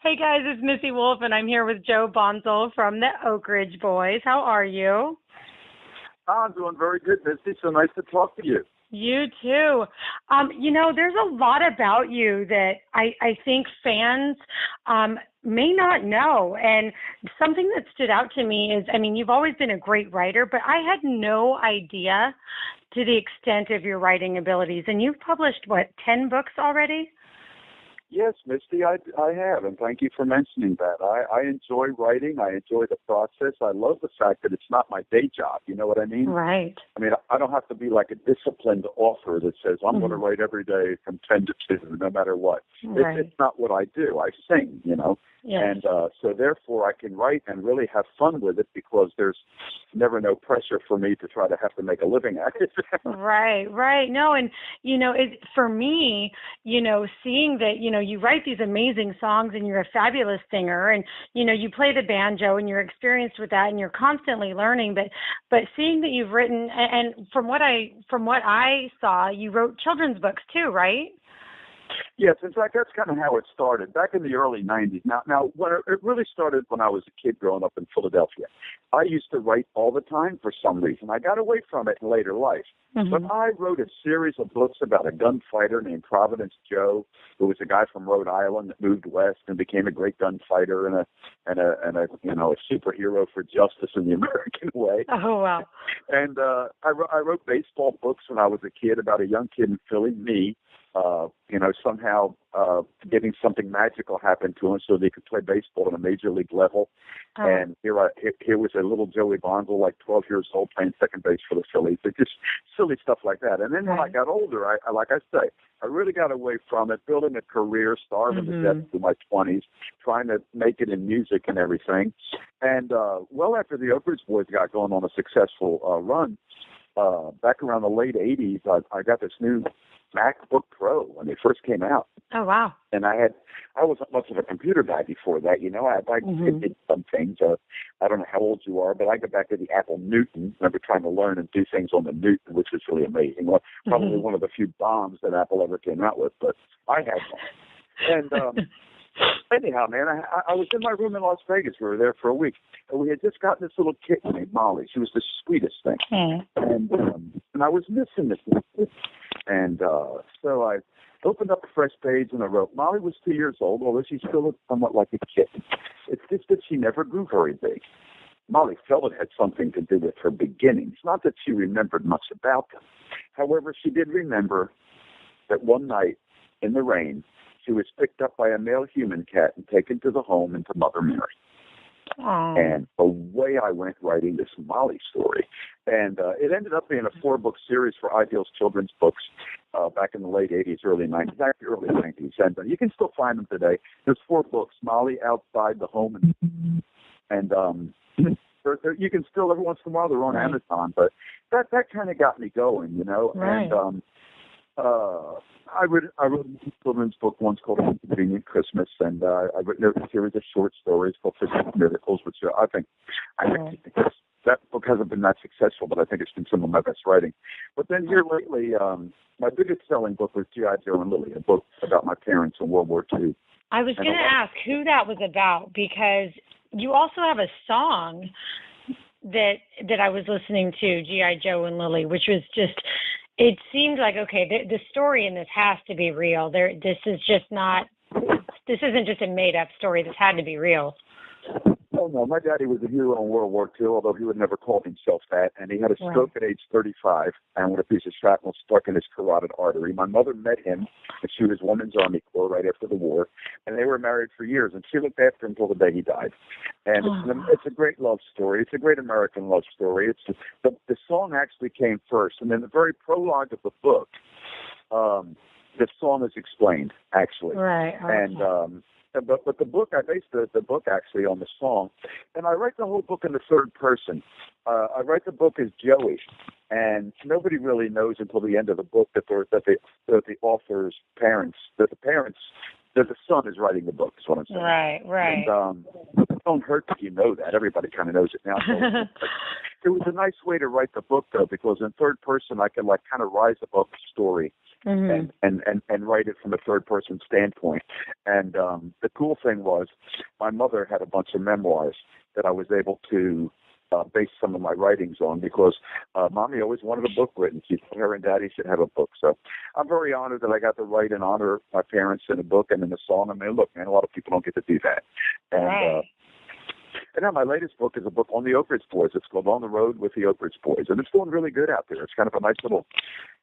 Hey guys, it's Missy Wolf, and I'm here with Joe Bonsall from the Oak Ridge Boys. How are you? I'm doing very good, Missy. So nice to talk to you. You too. There's a lot about you that I think fans may not know. And something that stood out to me is, you've always been a great writer, but I had no idea to the extent of your writing abilities. And you've published, 10 books already? Yes, Misty, I have, and thank you for mentioning that. I enjoy writing. I enjoy the process. I love the fact that it's not my day job. You know what I mean? Right. I don't have to be like a disciplined author that says, I'm going to write every day from 10 to 2, no matter what. Right. It's not what I do. I sing, Yes. And so therefore I can write and really have fun with it because there's never no pressure for me to try to have to make a living at it. Right. No, and, for me, seeing that, you write these amazing songs and you're a fabulous singer and, you play the banjo and you're experienced with that and you're constantly learning, but seeing that you've written, and from what I saw, you wrote children's books too, right? Yes, in fact, that's kind of how it started back in the early 90s. Now, when it really started when I was a kid growing up in Philadelphia. I used to write all the time for some reason. I got away from it in later life. Mm-hmm. But I wrote a series of books about a gunfighter named Providence Joe, who was a guy from Rhode Island that moved west and became a great gunfighter and a superhero for justice in the American way. Oh, wow. And I wrote baseball books when I was a kid about a young kid in Philly, me. Somehow getting something magical happen to him so they could play baseball on a major league level. Oh. And here was a little Joey Bonsall, like 12 years old, playing second base for the Phillies. It's just silly stuff like that. And then when I got older, I really got away from it, building a career, starving to death through my 20s, trying to make it in music and everything. And well after the Oak Ridge Boys got going on a successful run, back around the late 80s, I got this new MacBook Pro when they first came out. Oh, wow. And I wasn't much of a computer guy before that, I did some things. I don't know how old you are, but I go back to the Apple Newton. I remember trying to learn and do things on the Newton, which was really amazing. Well, probably one of the few bombs that Apple ever came out with, but I had one. And anyhow, man, I was in my room in Las Vegas. We were there for a week. And we had just gotten this little kitten named Molly. She was the sweetest thing. And I was missing this little kitten. And so I opened up a fresh page and I wrote, Molly was 2 years old, although she still looked somewhat like a kitten. It's just that she never grew very big. Molly felt it had something to do with her beginnings, not that she remembered much about them. However, she did remember that one night in the rain, she was picked up by a male human cat and taken to the home and to Mother Mary. Aww. And away I went writing this Molly story. And it ended up being a 4-book series for Ideals Children's Books back in the late 80s, early 90s, actually early 90s. And you can still find them today. There's 4 books, Molly, Outside the Home. And you can still, every once in a while, they're on Amazon. But that kind of got me going, Right. And I wrote a children's book once called Convenient Christmas, and I wrote a series of short stories called Physical Miracles, which I think that book hasn't been that successful, but I think it's been some of my best writing. But then here lately, my biggest selling book was G.I. Joe and Lily, a book about my parents in World War II. I was going to ask who that was about, because you also have a song that I was listening to, G.I. Joe and Lily, which was just, it seemed like, okay, the story in this has to be real. This isn't just a made-up story. This had to be real. Oh, no, my daddy was a hero in World War II, although he would never call himself that, and he had a stroke at age 35, and with a piece of shrapnel stuck in his carotid artery. My mother met him, and she was Women's Army Corps right after the war, and they were married for years, and she looked after him until the day he died. And it's a great love story. It's a great American love story. The song actually came first, and in the very prologue of the book, the song is explained, actually. Right. And but the book, I based the book actually on the song, and I write the whole book in the third person. I write the book as Joey, and nobody really knows until the end of the book that the author's parents, that the son is writing the book. Is what I'm saying. Right. And it don't hurt if you know that. Everybody kind of knows it now. So it was a nice way to write the book, though, because in third person I could kind of rise above the story and write it from a third person standpoint. And the cool thing was my mother had a bunch of memoirs that I was able to base some of my writings on, because Mommy always wanted a book written. She thought her and Daddy should have a book. So I'm very honored that I got to write in honor of my parents in a book and in a song. I mean, look, man, a lot of people don't get to do that. And right. And now my latest book is a book on the Oak Ridge Boys. It's called On the Road with the Oak Ridge Boys, and it's doing really good out there. It's kind of a nice little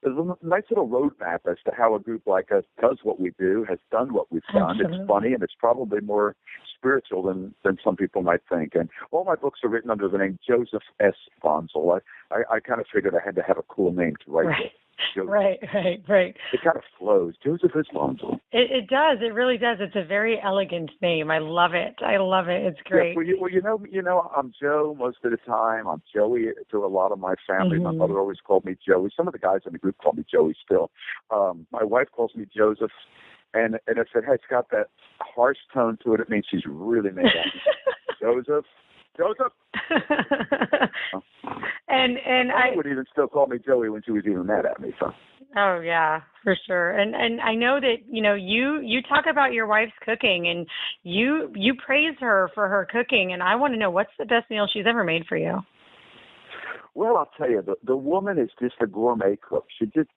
roadmap as to how a group like us does what we do, has done what we've done. Absolutely. It's funny, and it's probably more spiritual than some people might think. And all my books are written under the name Joseph S. Bonsall. I kind of figured I had to have a cool name to write right. it. Joseph. Right. It kind of flows. Joseph S. Bonsall. It does. It really does. It's a very elegant name. I love it. It's great. Yeah, well, you know, I'm Joe most of the time. I'm Joey to a lot of my family. My mother always called me Joey. Some of the guys in the group call me Joey still. My wife calls me Joseph. And I said, hey, it's got that harsh tone to it. It means she's really mad at me. Joseph. And I would even still call me Joey when she was even mad at me. So. Oh yeah, for sure. And I know that you talk about your wife's cooking, and you praise her for her cooking, and I want to know, what's the best meal she's ever made for you? Well, I'll tell you, the woman is just a gourmet cook.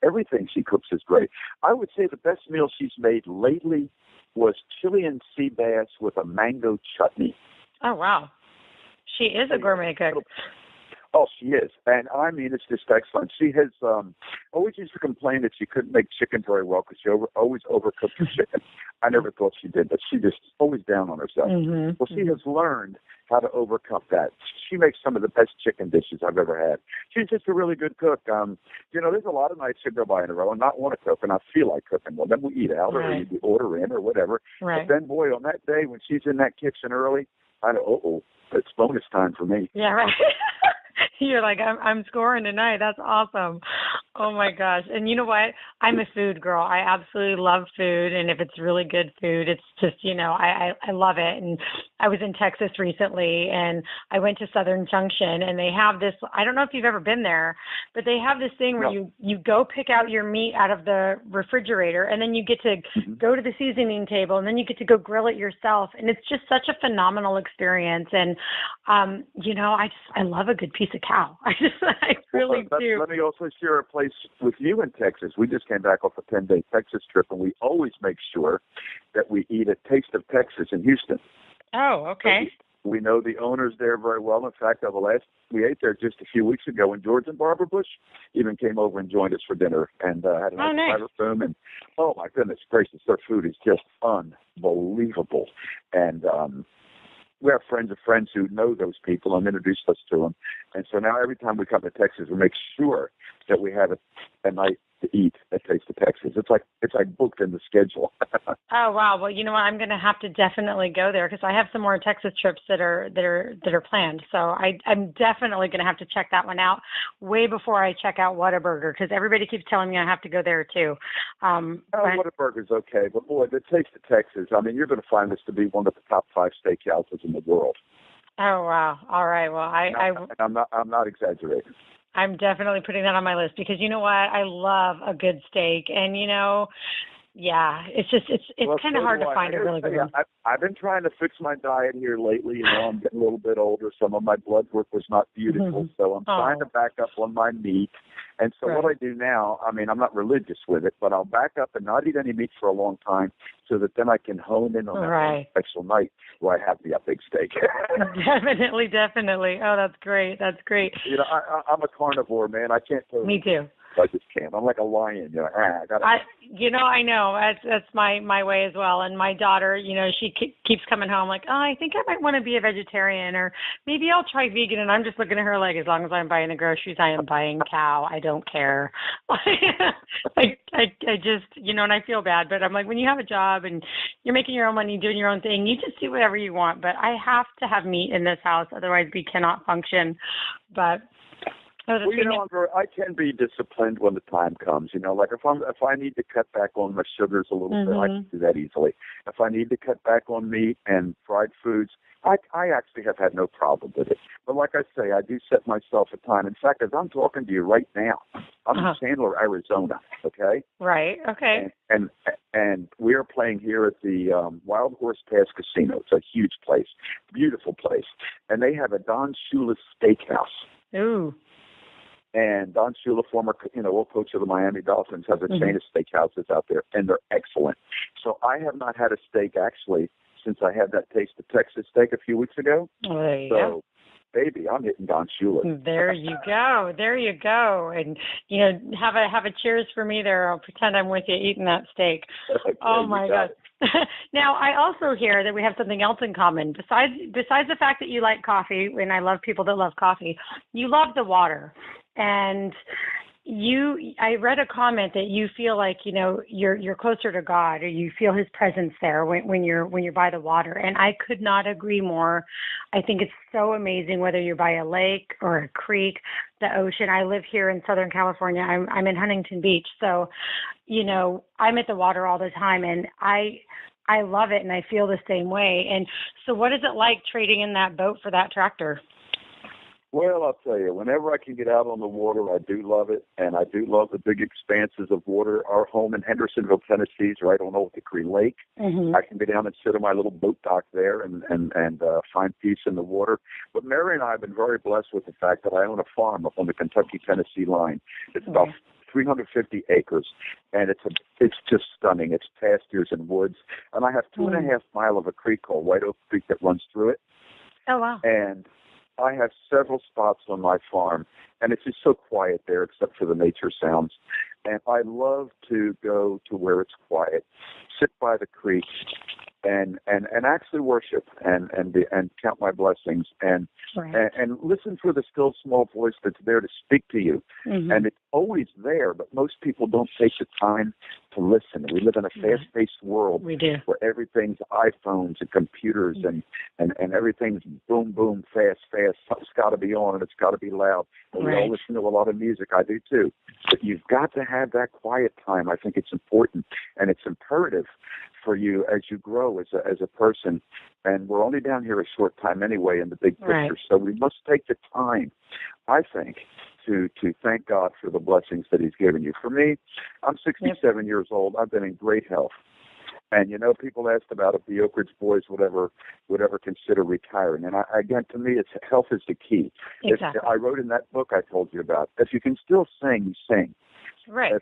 Everything she cooks is great. I would say the best meal she's made lately was Chilean sea bass with a mango chutney. Oh wow, she is a gourmet cook. Oh, she is. And I mean, it's just excellent. She has always used to complain that she couldn't make chicken very well because she always overcooked her chicken. I never thought she did, but she just always down on herself. Well, she has learned how to overcome that. She makes some of the best chicken dishes I've ever had. She's just a really good cook. There's a lot of nights you go by in a row and not want to cook and not feel like cooking. Well, then we eat out or we order in or whatever. Right. But then, boy, on that day when she's in that kitchen early, I know, it's bonus time for me. Yeah, right. You're like, I'm scoring tonight. That's awesome. Oh my gosh. And you know what? I'm a food girl. I absolutely love food. And if it's really good food, it's just, I love it. And I was in Texas recently, and I went to Southern Junction, and they have this, I don't know if you've ever been there, but they have this thing where you go pick out your meat out of the refrigerator, and then you get to go to the seasoning table, and then you get to go grill it yourself. And it's just such a phenomenal experience. And, I love a good piece of cow. I really do. Let me also share a place with you in Texas. We just came back off a 10-day Texas trip, and we always make sure that we eat at Taste of Texas in Houston. Oh, okay. So we know the owners there very well. In fact, we ate there just a few weeks ago, and George and Barbara Bush even came over and joined us for dinner and had a nice private room. And oh my goodness gracious, their food is just unbelievable. And we have friends of friends who know those people and introduced us to them. And so now every time we come to Texas, we make sure that we have a night to eat at Taste of Texas. It's like booked in the schedule. Oh wow! Well, you know what? I'm going to have to definitely go there because I have some more Texas trips that are planned. So I'm definitely going to have to check that one out way before I check out Whataburger, because everybody keeps telling me I have to go there too. Whataburger's okay, but boy, the Taste of Texas. I mean, you're going to find this to be one of the top 5 steakhouses in the world. Oh wow! All right. Well, I'm not exaggerating. I'm definitely putting that on my list because you know what? I love a good steak, and it's just it's kind of hard to find a really good one. I've been trying to fix my diet here lately. I'm getting a little bit older. Some of my blood work was not beautiful, so I'm trying to back up on my meat. And so what I do now, I mean, I'm not religious with it, but I'll back up and not eat any meat for a long time so that then I can hone in on that special night where I have the big steak. Definitely. Oh, that's great. I'm a carnivore, man. I can't. Me too. I just can't. I'm like a lion. I know. That's my way as well. And my daughter, she keeps coming home like, oh, I think I might want to be a vegetarian, or maybe I'll try vegan. And I'm just looking at her like, as long as I'm buying the groceries, I am buying cow. I don't care. I just, and I feel bad. But I'm like, when you have a job and you're making your own money, doing your own thing, you just do whatever you want. But I have to have meat in this house. Otherwise, we cannot function. But Oh, that's Well, I can be disciplined when the time comes. Like if I need to cut back on my sugars a little bit, I can do that easily. If I need to cut back on meat and fried foods, I actually have had no problem with it. But like I say, I do set myself a time. In fact, as I'm talking to you right now, I'm in Chandler, Arizona. Okay. Right. Okay. And we are playing here at the Wild Horse Pass Casino. It's a huge place, beautiful place, and they have a Don Shula's Steakhouse. Ooh. And Don Shula, former, old coach of the Miami Dolphins, has a chain of steakhouses out there, and they're excellent. So I have not had a steak, actually, since I had that taste of Texas steak a few weeks ago. Oh, there you go. Baby, I'm hitting Don Shula. There you go. There you go. And, have a cheers for me there. I'll pretend I'm with you eating that steak. Okay, oh, my God. Now, I also hear that we have something else in common. Besides the fact that you like coffee, and I love people that love coffee, you love the water. And I read a comment that you feel like, you're closer to God, or you feel his presence there when you're by the water. And I could not agree more. I think it's so amazing, whether you're by a lake or a creek, the ocean. I live here in Southern California. I'm in Huntington Beach. So, I'm at the water all the time, and I love it, and I feel the same way. And so what is it like trading in that boat for that tractor? Well, I'll tell you, whenever I can get out on the water, I do love it, and I do love the big expanses of water. Our home in Hendersonville, Tennessee is right on Old Hickory Lake. I can go down and sit on my little boat dock there and find peace in the water. But Mary and I have been very blessed with the fact that I own a farm up on the Kentucky-Tennessee line. It's about 350 acres, and it's just stunning. It's pastures and woods, and I have 2.5 miles of a creek called White Oak Creek that runs through it. Oh, wow. And I have several spots on my farm, and it's just so quiet there except for the nature sounds. And I love to go to where it's quiet, sit by the creek, and actually worship and count my blessings and listen for the still small voice that's there to speak to you. And it's always there, but most people don't take the time to listen. We live in a fast-paced world where everything's iPhones and computers and everything's boom, boom, fast. Something's got to be on and it's got to be loud. And we all listen to a lot of music. I do too. But you've got to have that quiet time. I think it's important, and it's imperative for you as you grow as a person. And we're only down here a short time anyway in the big picture. So we must take the time, I think, to thank God for the blessings that he's given you. For me, I'm 67 years old. I've been in great health. And, people asked about if the Oak Ridge Boys would ever consider retiring. And again, to me, health is the key. Exactly. I wrote in that book I told you about, if you can still sing, you sing. Right.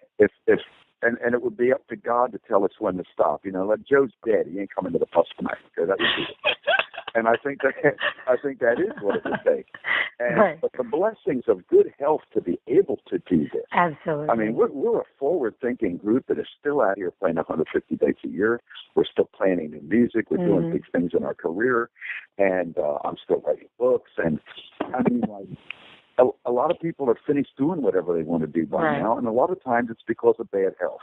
And it would be up to God to tell us when to stop. Like Joe's dead. He ain't coming to the bus tonight. Okay, that would be it. And I think that is what it would take. But the blessings of good health to be able to do this. Absolutely. I mean, we're a forward-thinking group that is still out here playing 150 days a year. We're still planning new music. We're doing big things in our career. And I'm still writing books. And I mean, a lot of people are finished doing whatever they want to do by now, and a lot of times it's because of bad health.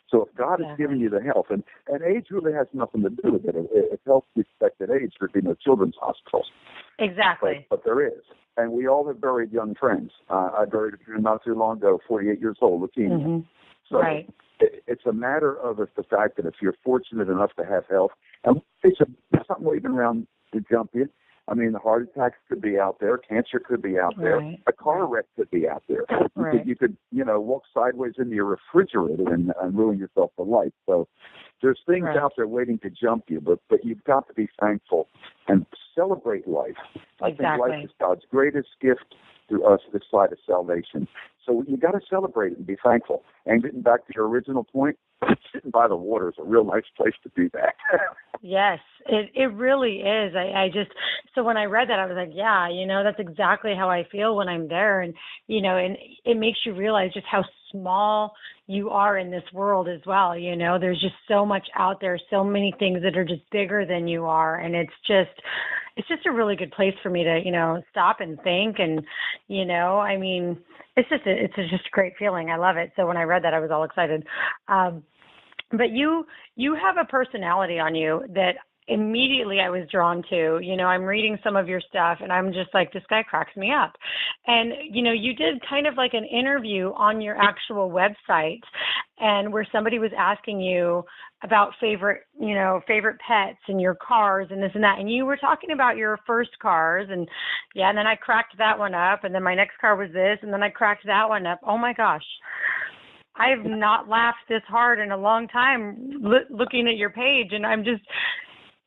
So if God has given you the health, and age really has nothing to do with it. If health respected age, there'd be no children's hospitals. Exactly. But there is. And we all have buried young friends. I buried a friend not too long ago, 48 years old, leukemia. So it's a matter of the fact that if you're fortunate enough to have health, and it's something waving around to jump you. I mean, the heart attacks could be out there. Cancer could be out there. A car wreck could be out there. You could walk sideways into your refrigerator and ruin yourself for life. So there's things out there waiting to jump you, but you've got to be thankful and celebrate life. I think life is God's greatest gift to us this side of salvation. So you got to celebrate it and be thankful. And getting back to your original point, sitting by the water is a real nice place to do that. Yes, it really is. So when I read that, I was like, that's exactly how I feel when I'm there. And, and it makes you realize just how small you are in this world as well. There's just so much out there, so many things that are just bigger than you are. And it's just a really good place for me to, stop and think. And, it's just a great feeling. I love it. So when I read that, I was all excited. But you have a personality on you that immediately I was drawn to. I'm reading some of your stuff and I'm just like, this guy cracks me up. And, you did kind of like an interview on your actual website and where somebody was asking you about favorite pets and your cars and this and that. And you were talking about your first cars and and then I cracked that one up and then my next car was this and then I cracked that one up. Oh my gosh. I have not laughed this hard in a long time looking at your page, and I'm just,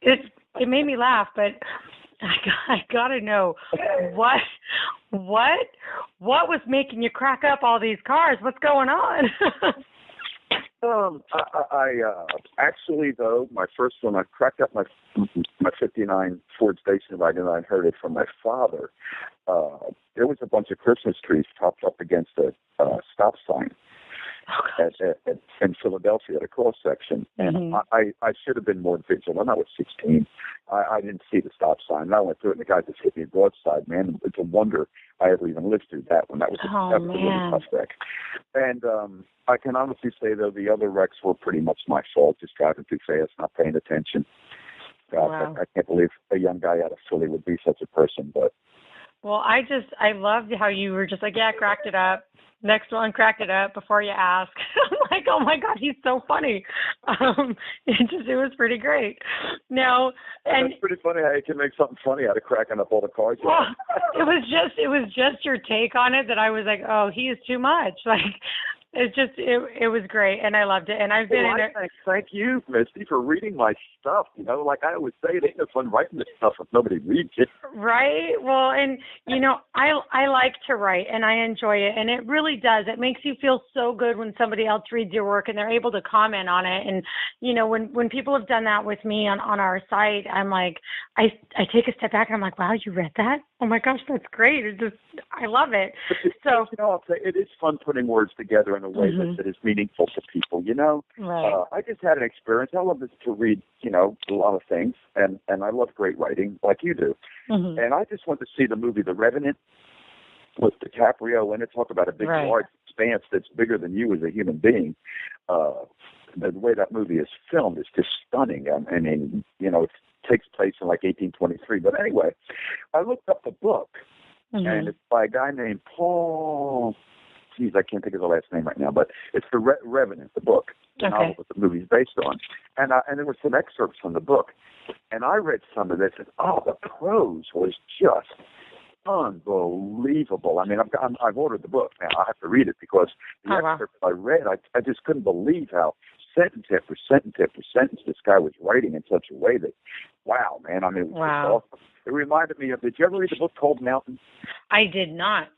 it made me laugh, but I gotta know what was making you crack up all these cars? What's going on? I actually though my first one I cracked up my '59 Ford station wagon and I heard it from my father. There was a bunch of Christmas trees propped up against a stop sign. In Philadelphia at a cross section, and I should have been more vigilant. I was 16. I didn't see the stop sign. And I went through it, and the guy just hit me broadside. Man, it's a wonder I ever even lived through that one. That was a really tough wreck. And I can honestly say though the other wrecks were pretty much my fault. Just driving too fast, not paying attention. God, wow. I can't believe a young guy out of Philly would be such a person. But well, I loved how you were just like, yeah, cracked it up. Next one, cracked it up before you ask. I'm like, oh my God, he's so funny. It was pretty great. Now, and it's pretty funny how you can make something funny out of cracking up all the cars. Well, it was just your take on it that I was like, oh, he is too much. Like, it was great, and I loved it. And I've been in it. Thank you, Misty, for reading my stuff. Like I always say, it ain't no fun writing this stuff if nobody reads it. Right. Well, and I like to write, and I enjoy it, and it really does. It makes you feel so good when somebody else reads your work and they're able to comment on it. And when people have done that with me on our site, I'm like, I take a step back and I'm like, wow, you read that? Oh my gosh, that's great. I love it. So I'll say it is fun putting words together in a way that is meaningful to people. Right. I just had an experience. I love to read, a lot of things, and I love great writing like you do. And I just went to see the movie The Revenant with DiCaprio in it. Talk about a big, large expanse that's bigger than you as a human being. The way that movie is filmed is just stunning. I mean, it takes place in like 1823. But anyway, I looked up the book, and it's by a guy named Paul. Geez, I can't think of the last name right now, but it's The Revenant, the book, the novel that the movie's based on. And there were some excerpts from the book. And I read some of this, and the prose was just unbelievable. I mean, I've ordered the book now. I have to read it because the excerpts I read, I just couldn't believe how sentence after sentence after sentence this guy was writing in such a way that, wow, man. I mean, it was just awesome. It reminded me of, did you ever read the book Cold Mountain? I did not.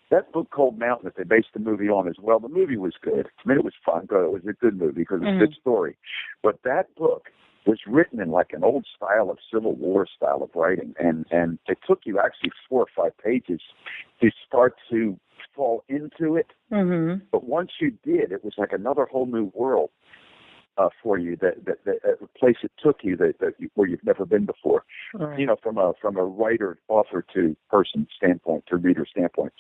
That book, Cold Mountain, that they based the movie on as well, the movie was good. I mean, it was fun. It was a good movie because it was a good story. But that book was written in like an old style of Civil War style of writing. And it took you actually 4 or 5 pages to start to fall into it. But once you did, it was like another whole new world for you, that place it took you where you've never been before. Right. From a writer, author to person standpoint, to reader standpoint.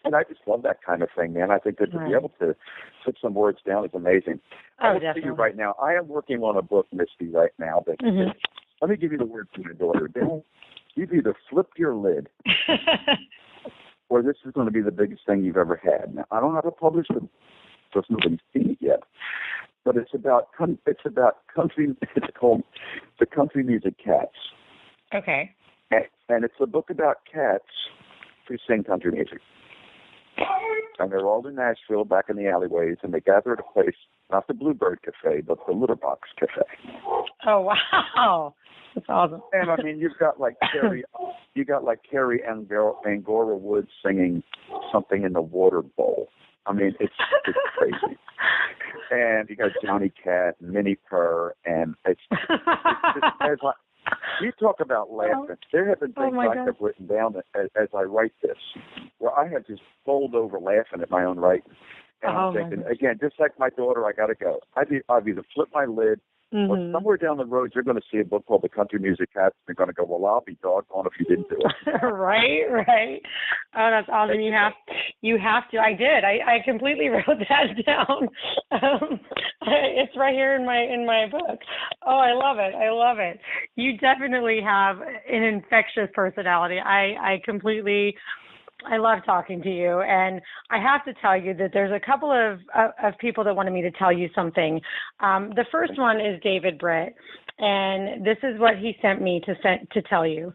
And I just love that kind of thing, man. I think that to be able to put some words down is amazing. I will tell you right now, I am working on a book, Misty, right now. That let me give you the word to your daughter. You've either flipped your lid, or this is going to be the biggest thing you've ever had. Now, I don't have a published it, so nobody's seen it yet. But it's about country. It's called The Country Music Cats. Okay. And it's a book about cats who sing country music. And they're all in Nashville, back in the alleyways, and they gather at a place, not the Bluebird Cafe, but the Litterbox Cafe. Oh wow, that's awesome. And I mean, you've got like Carrie Angora Wood singing something in the water bowl. I mean, it's crazy. And you got Johnny Cat, and Minnie Purr, and it's just, you talk about laughing. There have been things I have written down as I write this, where I have just bowled over laughing at my own writing. And I'm thinking, again, just like my daughter, I got to go. I've either flipped my lid But somewhere down the road, you're going to see a book called The Country Music Cats, and you're going to go, well, I'll be doggone if you didn't do it. Right. Oh, that's awesome. You have to. I did. I completely wrote that down. It's right here in my book. Oh, I love it. You definitely have an infectious personality. I love talking to you, and I have to tell you that there's a couple of people that wanted me to tell you something. The first one is David Britt, and this is what he sent me to tell you.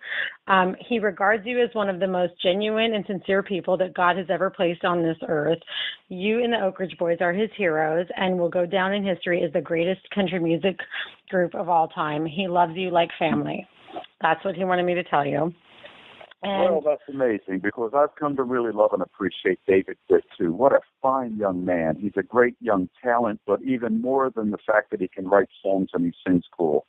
He regards you as one of the most genuine and sincere people that God has ever placed on this earth. You and the Oak Ridge Boys are his heroes and will go down in history as the greatest country music group of all time. He loves you like family. That's what he wanted me to tell you. Well, that's amazing, because I've come to really love and appreciate David Britt, too. What a fine young man. He's a great young talent, but even more than the fact that he can write songs and he sings cool,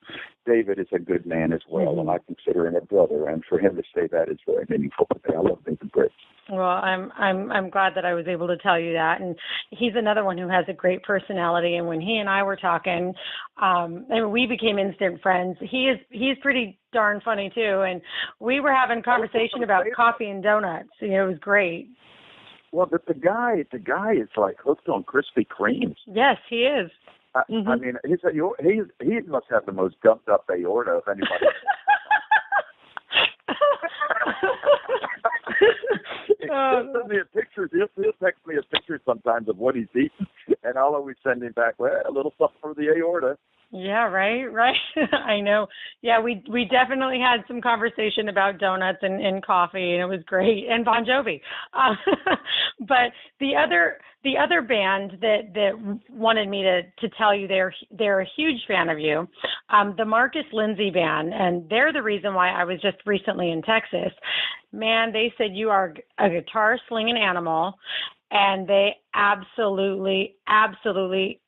David is a good man as well, and I consider him a brother, and for him to say that is very meaningful today. I love David Britt. Well, I'm glad that I was able to tell you that, and he's another one who has a great personality. And when he and I were talking, and we became instant friends. He's pretty darn funny too, and we were having a conversation about coffee and donuts. It was great. Well, but the guy is like hooked on Krispy Kremes. Yes, he is. I mean, he must have the most gumped up aorta of anybody. He'll send me a picture. He'll text me a picture sometimes of what he's eating, and I'll always send him back, well, a little something for the aorta. Yeah, right. I know. Yeah, we definitely had some conversation about donuts and coffee, and it was great, and Bon Jovi. But the other band that wanted me to tell you they're a huge fan of you, the Marcus Lindsay Band, and they're the reason why I was just recently in Texas. Man, they said you are a guitar slinging animal. And they absolutely,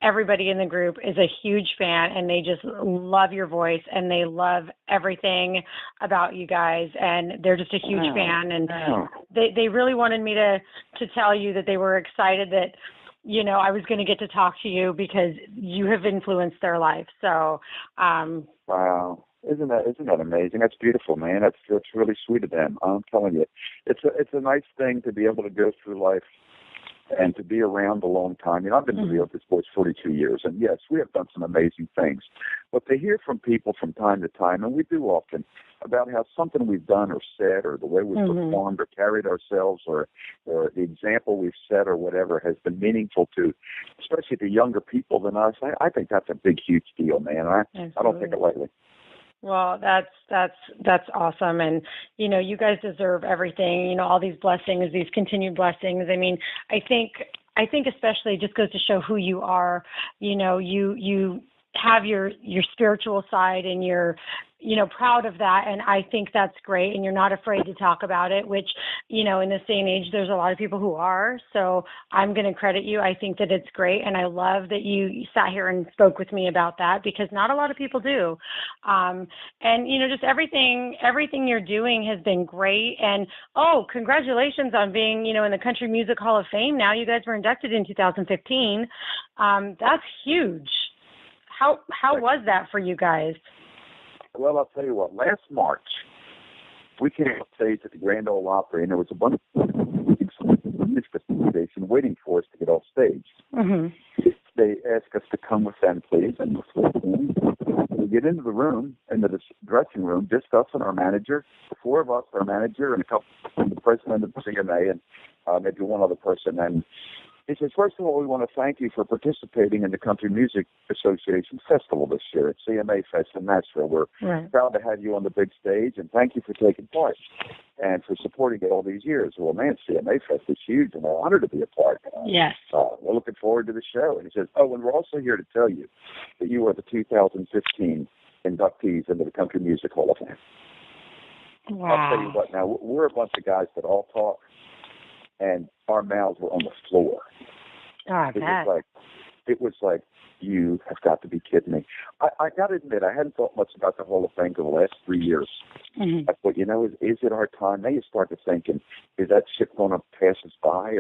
everybody in the group is a huge fan, and they just love your voice, and they love everything about you guys, and they're just a huge fan. And they really wanted me to tell you that they were excited that, I was going to get to talk to you because you have influenced their life. So, wow. Isn't that amazing? That's beautiful, man. That's really sweet of them. I'm telling you, it's a nice thing to be able to go through life and to be around a long time. I've been with the Oak Ridge Boys 42 years, and yes, we have done some amazing things. But to hear from people from time to time, and we do often, about how something we've done or said, or the way we've performed or carried ourselves, or the example we've set or whatever has been meaningful to, especially to younger people than us, I think that's a big, huge deal, man. I don't take it lightly. Well, that's awesome. And, you guys deserve everything, all these blessings, these continued blessings. I mean, I think especially just goes to show who you are. You have your spiritual side, and you're, proud of that. And I think that's great. And you're not afraid to talk about it, which, in this day and age, there's a lot of people who are. So I'm going to credit you. I think that it's great. And I love that you sat here and spoke with me about that, because not a lot of people do. And, just everything you're doing has been great. And, congratulations on being, in the Country Music Hall of Fame. Now you guys were inducted in 2015. That's huge. How was that for you guys? Well, I'll tell you what, last March, we came on stage at the Grand Ole Opry, and there was a bunch of station waiting for us to get off stage. They asked us to come with them, please, and we get into the room, into the dressing room, just us and our manager, the four of us, our manager, and a couple, the president of the CMA, and maybe one other person, and he says, first of all, we want to thank you for participating in the Country Music Association Festival this year at CMA Fest in Nashville. We're proud to have you on the big stage, and thank you for taking part and for supporting it all these years. Well, man, CMA Fest is huge, and we're honored to be a part. Yes. We're looking forward to the show. And he says, and we're also here to tell you that you are the 2015 inductees into the Country Music Hall of Fame. Wow. I'll tell you what, now, we're a bunch of guys that all talk, and our mouths were on the floor. It was like, you have got to be kidding me. I got to admit, I hadn't thought much about the Hall of Fame for the last 3 years. I thought, is it our time? Now you start to thinking, is that ship going to pass us by?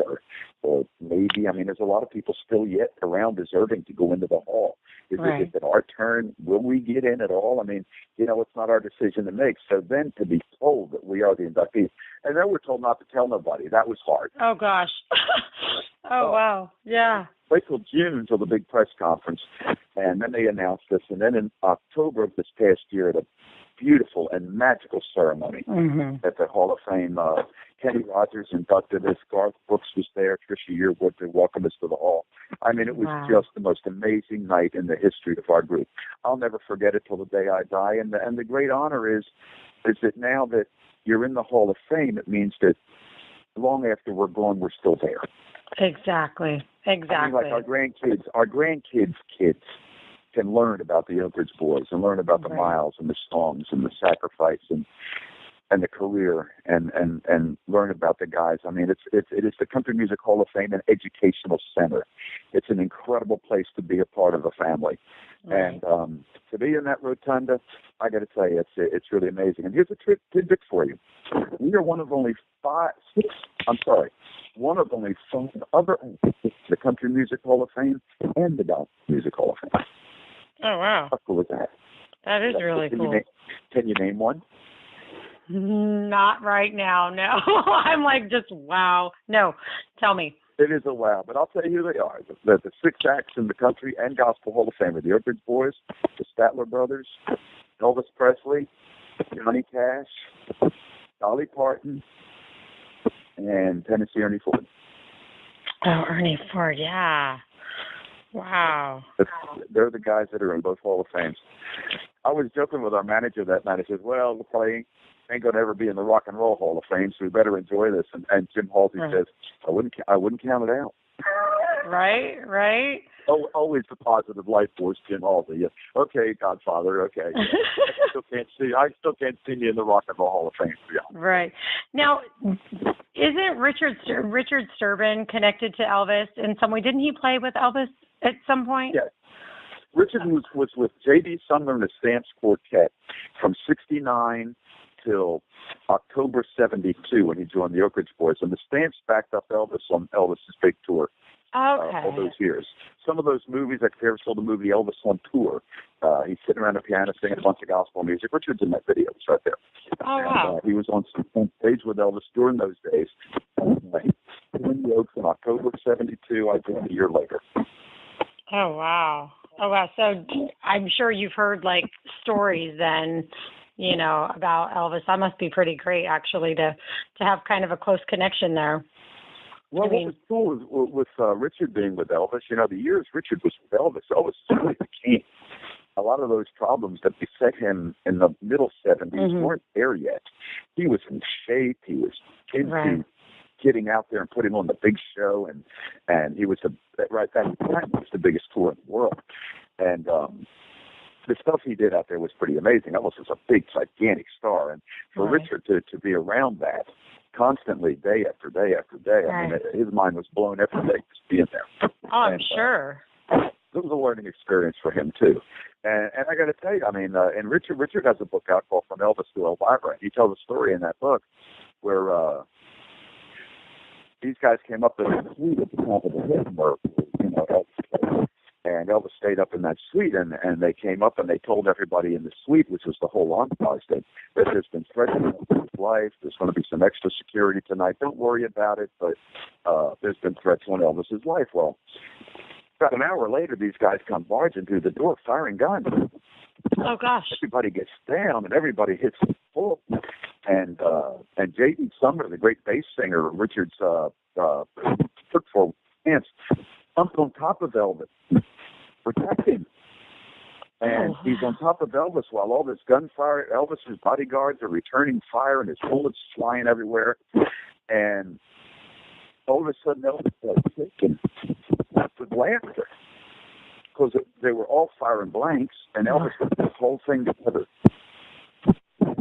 Or maybe, there's a lot of people still yet around deserving to go into the Hall. Is it our turn? Will we get in at all? I mean, you know, it's not our decision to make. So then to be told that we are the inductees, and then we're told not to tell nobody. That was hard. Oh, gosh. Oh, wow. Yeah. Wait till June until the big press conference, and then they announced this. And then in October of this past year, at a beautiful and magical ceremony at the Hall of Fame, Kenny Rogers inducted us. Garth Brooks was there. Trisha Yearwood to welcome us to the hall. I mean, it was just the most amazing night in the history of our group. I'll never forget it till the day I die. And the great honor is that now that you're in the Hall of Fame, it means that long after we're gone, we're still there. Exactly. I mean, like our grandkids' kids can learn about the Oak Ridge Boys and learn about the miles and the songs and the sacrifice and the career and learn about the guys. I mean, it is the Country Music Hall of Fame and Educational Center. It's an incredible place to be a part of a family. And to be in that rotunda, I got to tell you, it's really amazing. And here's a tidbit for you. We are one of only five other the Country Music Hall of Fame and the Gospel Music Hall of Fame. Oh, wow. How cool is that? That is really cool. Can you name one? Not right now, no. I'm like, just wow. No, tell me. It is a wow, but I'll tell you who they are. The six acts in the Country and Gospel Hall of Fame are the Oak Ridge Boys, the Statler Brothers, Elvis Presley, Johnny Cash, Dolly Parton, and Tennessee Ernie Ford. Oh, Ernie Ford, yeah. Wow. They're the guys that are in both Hall of Fames. I was joking with our manager that night. I said, well, we probably ain't going to ever be in the Rock and Roll Hall of Fame, so we better enjoy this. And Jim Halsey says, I wouldn't count it out. Right. Oh, always the positive life force, Jim Halsey. Yeah. Okay, Godfather. Okay. Yeah. I still can't see me in the Rock and Roll Hall of Fame. Yeah. Right. Now, isn't Richard Sterban connected to Elvis in some way? Didn't he play with Elvis at some point? Yes. Richard was with J.D. Sumner and the Stamps Quartet from 69 till October 72 when he joined the Oak Ridge Boys. And the Stamps backed up Elvis on Elvis's big tour. All those years. Some of those movies, like if you ever saw the movie Elvis on Tour, he's sitting around a piano singing a bunch of gospel music. Richard's in that video. It's right there. Oh, wow. He was on stage with Elvis during those days. He joined the Oaks in October 72. I joined a year later. Oh, wow. So I'm sure you've heard, like, stories then, you know, about Elvis. That must be pretty great, actually, to have kind of a close connection there. Well, what was cool with Richard being with Elvis, you know, the years Richard was with Elvis was really the king. A lot of those problems that beset him in the middle 70s weren't there yet. He was in shape. He was getting out there and putting on the big show, and he was that time was the biggest tour in the world. And the stuff he did out there was pretty amazing. Elvis was a big, gigantic star, and for Richard to be around that constantly, day after day after day. I mean, his mind was blown every day just being there. Oh, I'm sure. It was a learning experience for him too. And I got to tell you, I mean, and Richard has a book out called From Elvis to Elvira. He tells a story in that book where these guys came up in a suite at the top of the hill where, you know, Elvis. And Elvis stayed up in that suite, and they came up and they told everybody in the suite, which was the whole entourage, that there's been threats in his life. There's going to be some extra security tonight. Don't worry about it, but there's been threats on Elvis's life. Well, about an hour later, these guys come barging through the door, firing guns. Oh gosh! Everybody gets down, and everybody hits the floor. And J.D. Sumner, the great bass singer, Richard's took for dance, jumped on top of Elvis, protect him. And he's on top of Elvis while all this gunfire, Elvis's bodyguards are returning fire and his bullets flying everywhere. And all of a sudden Elvis started shaking with laughter because they were all firing blanks and Elvis put this whole thing together.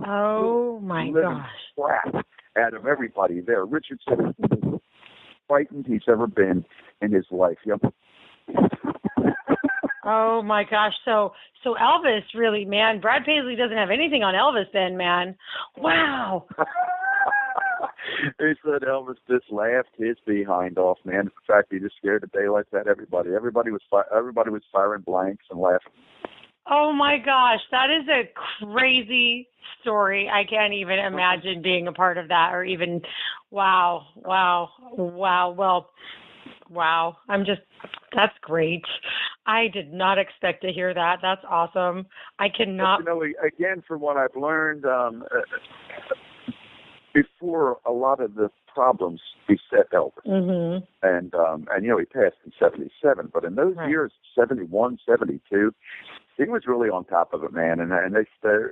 Oh my gosh. Crap out of everybody there. Richard said he's the most frightened he's ever been in his life. Yep. Oh my gosh. So Elvis really, man, Brad Paisley doesn't have anything on Elvis then, man. Wow. He said Elvis just laughed his behind off, man. In fact, he just scared the daylights out of everybody. Everybody was firing blanks and laughing. Oh my gosh, that is a crazy story. I can't even imagine being a part of that, or even, wow. Well, wow. That's great. I did not expect to hear that. That's awesome. I cannot. But, again, from what I've learned, before a lot of the problems beset Elvis, and he passed in 77, but in those years, 71, 72, he was really on top of it, man. And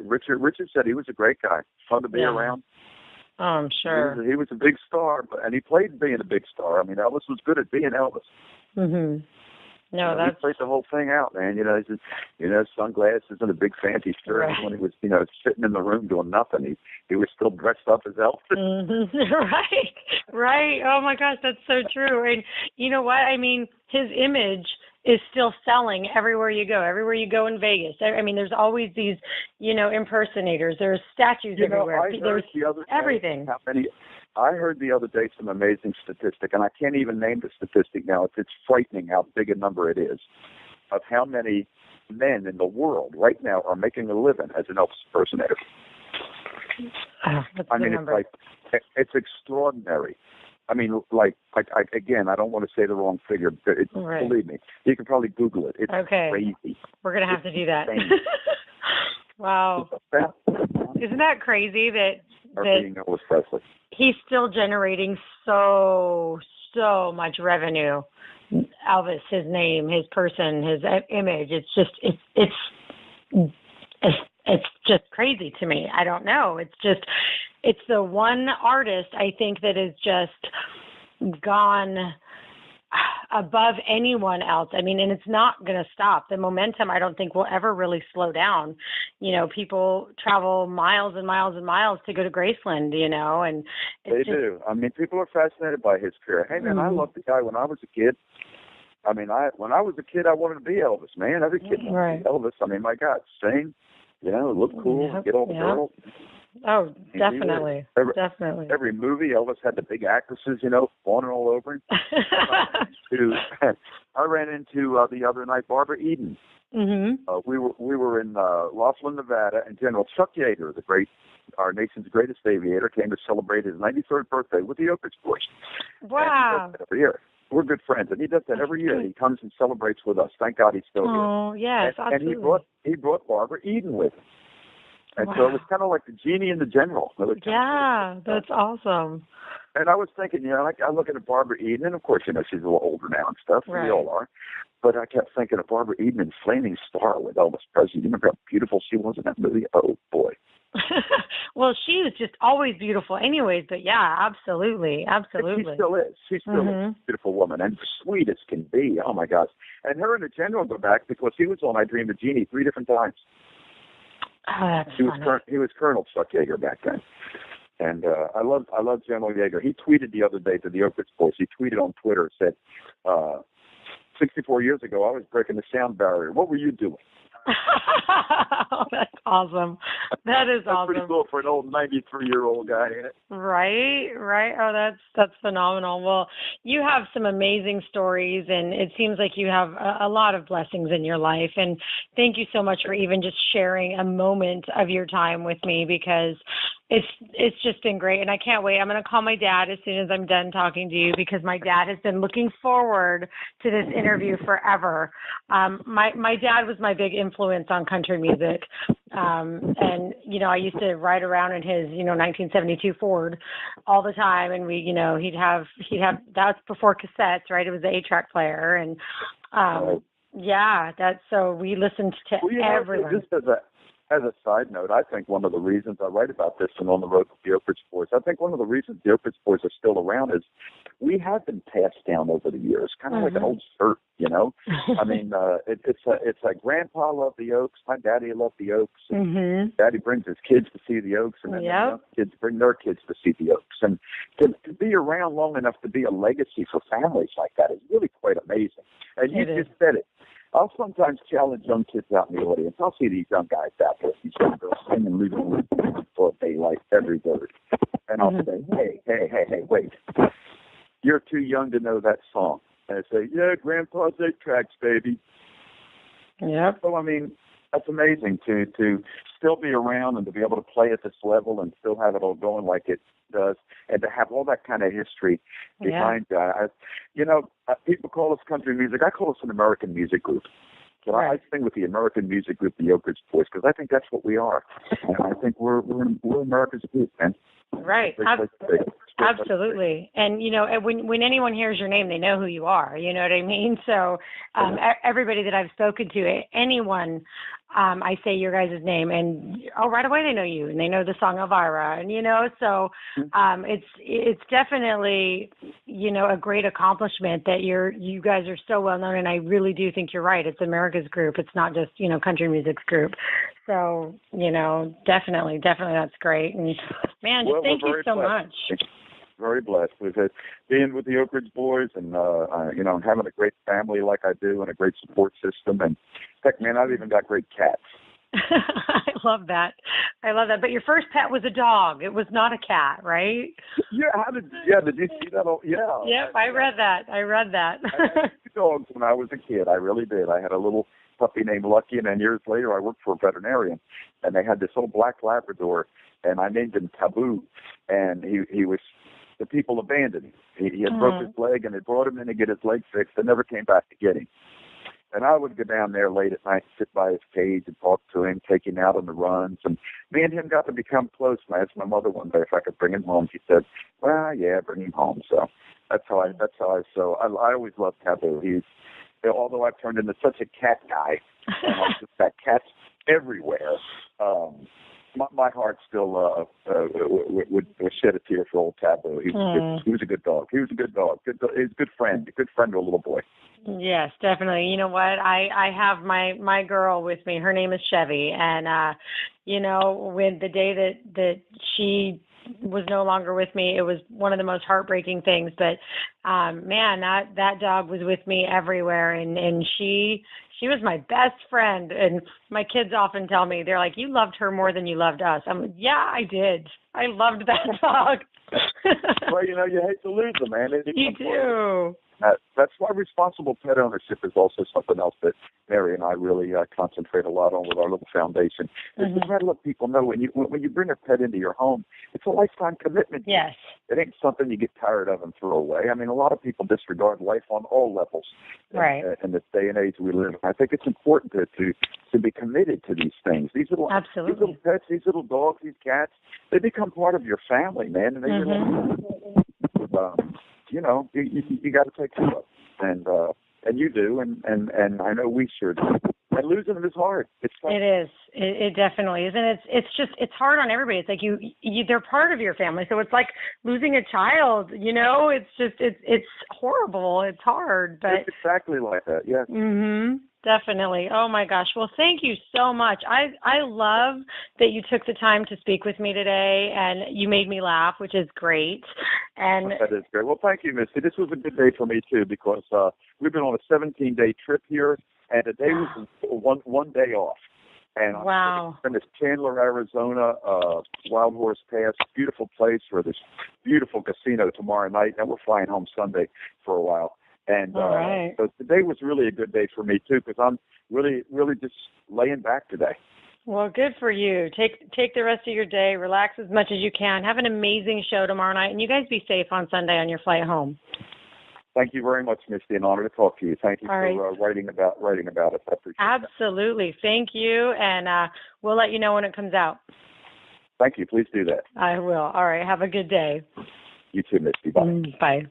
Richard said he was a great guy, fun to be around. Oh, I'm sure. He was a big star, and he played being a big star. I mean, Elvis was good at being Elvis. No, he played the whole thing out, man. Sunglasses and a big fancy shirt. Right. When he was, sitting in the room doing nothing, he was still dressed up as Elvis. Right. Oh my gosh, that's so true. And you know what? I mean, his image is still selling everywhere you go. Everywhere you go in Vegas. I mean, there's always these, impersonators. There's statues everywhere. There's everything. I heard the other day some amazing statistic, and I can't even name the statistic now. It's frightening how big a number it is of how many men in the world right now are making a living as an Elvis impersonator. It's extraordinary. I mean, again, I don't want to say the wrong figure, but believe me, you can probably Google it. It's crazy. We're going to have to do that. Wow. Isn't that crazy that being Elvis Presley? He's still generating so much revenue. Elvis, his name, his person, his image. It's just crazy to me. I don't know. It's the one artist I think that is just gone above anyone else. I mean, and it's not going to stop. The momentum, I don't think, will ever really slow down. People travel miles and miles and miles to go to Graceland, and they do. I mean, people are fascinated by his career. Hey, man, I loved the guy when I was a kid. I mean, when I was a kid, I wanted to be Elvis, man. Every kid wanted to be Elvis. I mean, my God, sing, look cool, get all the girls. Oh, definitely. Definitely. Every movie, Elvis had the big actresses, fawning all over him. I ran into the other night Barbara Eden. We were in Laughlin, Nevada, and General Chuck Yeager, our nation's greatest aviator, came to celebrate his 93rd birthday with the Oak Ridge Boys. Wow. And he does that every year. We're good friends, and he does that every year. He comes and celebrates with us. Thank God he's still here. Oh, yes, absolutely. And he brought Barbara Eden with him. And so it was kind of like the genie and the general. Yeah, that's awesome. And I was thinking, I look at Barbara Eden, and of course, she's a little older now and stuff. Right. We all are. But I kept thinking of Barbara Eden in Flaming Star with Elvis Presley. You remember how beautiful she was in that movie? Oh, boy. Well, she was just always beautiful anyways, but yeah, absolutely. She still is. She's still a beautiful woman and sweet as can be. Oh, my gosh. And her and the general go back because he was on I Dreamed of Jeannie 3 different times. Oh, that's funny. He was Colonel Chuck Yeager back then. And I love General Yeager. He tweeted the other day to the Oak Ridge Boys. He tweeted on Twitter, said, 64 years ago, I was breaking the sound barrier. What were you doing? Oh, that's awesome. That is that's awesome. Pretty cool for an old 93-year-old guy, ain't it? Right. Oh, that's phenomenal. Well, you have some amazing stories, and it seems like you have a lot of blessings in your life. And thank you so much for even just sharing a moment of your time with me, because it's just been great, and I can't wait. I'm going to call my dad as soon as I'm done talking to you, because my dad has been looking forward to this interview forever. My dad was my big influence on country music, and I used to ride around in his 1972 Ford all the time, and he'd have that's before cassettes, right? It was the 8-track player, and so we listened to everyone. Just as a side note, I think one of the reasons I write about this and On the Road with the Oak Ridge Boys, I think one of the reasons the Oak Ridge Boys are still around is we have been passed down over the years, kind of like an old shirt, I mean, it's like Grandpa loved the Oaks, my daddy loved the Oaks, and Daddy brings his kids to see the Oaks, and then the kids bring their kids to see the Oaks. And to be around long enough to be a legacy for families like that is really quite amazing. And you just said it. I'll sometimes challenge young kids out in the audience. I'll see these young guys out there, these young girls singing Leaving for daylight every day. And I'll say, hey, wait. You're too young to know that song. And I say, yeah, Grandpa's 8 tracks, baby. Yep. So, I mean, that's amazing to still be around and to be able to play at this level and still have it all going like it does, and to have all that kind of history behind that. People call us country music. I call us an American music group. So I sing with the American music group, the Oak Ridge Boys, because I think that's what we are. And I think we're America's group, man. Right. Absolutely. And, when anyone hears your name, they know who you are. You know what I mean? So everybody that I've spoken to, anyone, I say your guys' name, and right away they know you, and they know the song Elvira. And, so it's definitely, a great accomplishment that you guys are so well known. And I really do think you're right. It's America's group. It's not just, country music's group. So, definitely that's great. And man, just thank you so much. Very blessed with it, being with the Oak Ridge Boys, and having a great family like I do, and a great support system. And heck, man, I've even got great cats. I love that. But your first pet was a dog. It was not a cat, right? Yeah. Did you see that? Yeah. Yep, I read that. I had 2 dogs when I was a kid. I really did. I had a little puppy named Lucky, and then years later I worked for a veterinarian, and they had this old black Labrador, and I named him Taboo, and he was, the people abandoned him. He had broke his leg, and they brought him in to get his leg fixed. They never came back to get him. And I would go down there late at night, sit by his cage and talk to him, take him out on the runs. And me and him got to become close. And I asked my mother one day if I could bring him home. She said, well, yeah, bring him home. So so I always loved Taboo. Although I've turned into such a cat guy, and I've just got cats everywhere, my heart still would shed a tear for old Taboo. He was a good dog. He was a good dog. He was a good friend to a little boy. Yes, definitely. You know what? I have my girl with me. Her name is Chevy, and when the day that she was no longer with me, it was one of the most heartbreaking things. But man, that dog was with me everywhere, and she was my best friend. And my kids often tell me, they're like, you loved her more than you loved us. I'm like, yeah, I did. I loved that dog. Well, you hate to lose them, man. You do. That's why responsible pet ownership is also something else that Mary and I really concentrate a lot on with our little foundation. Is to try to let people know when you bring a pet into your home, it's a lifetime commitment. Yes. It ain't something you get tired of and throw away. I mean, a lot of people disregard life on all levels. Right. In this day and age we live in. I think it's important to be committed to these things. These little pets, these little dogs, these cats, they become part of your family, man. And they you got to take care of them, and you do, and I know we sure do. And losing them is hard. It's tough. It is. It definitely is, and it's hard on everybody. It's like you they're part of your family, so it's like losing a child. It's horrible. It's hard, but it's exactly like that. Yes. Definitely. Oh my gosh. Well, thank you so much. I love that you took the time to speak with me today, and you made me laugh, which is great. And that is great. Well, thank you, Missy. This was a good day for me too, because we've been on a 17-day trip here, and today was one day off. And wow. I'm in this Chandler, Arizona, Wild Horse Pass, beautiful place where there's beautiful casino tomorrow night, and we're flying home Sunday for a while. And so today was really a good day for me too, because I'm really, really just laying back today. Well, good for you. Take the rest of your day, relax as much as you can. Have an amazing show tomorrow night, and you guys be safe on Sunday on your flight home. Thank you very much, Misty. An honor to talk to you. Thank you for writing about it. I appreciate it. Absolutely. Thank you, and we'll let you know when it comes out. Thank you. Please do that. I will. All right. Have a good day. You too, Misty. Bye. Bye.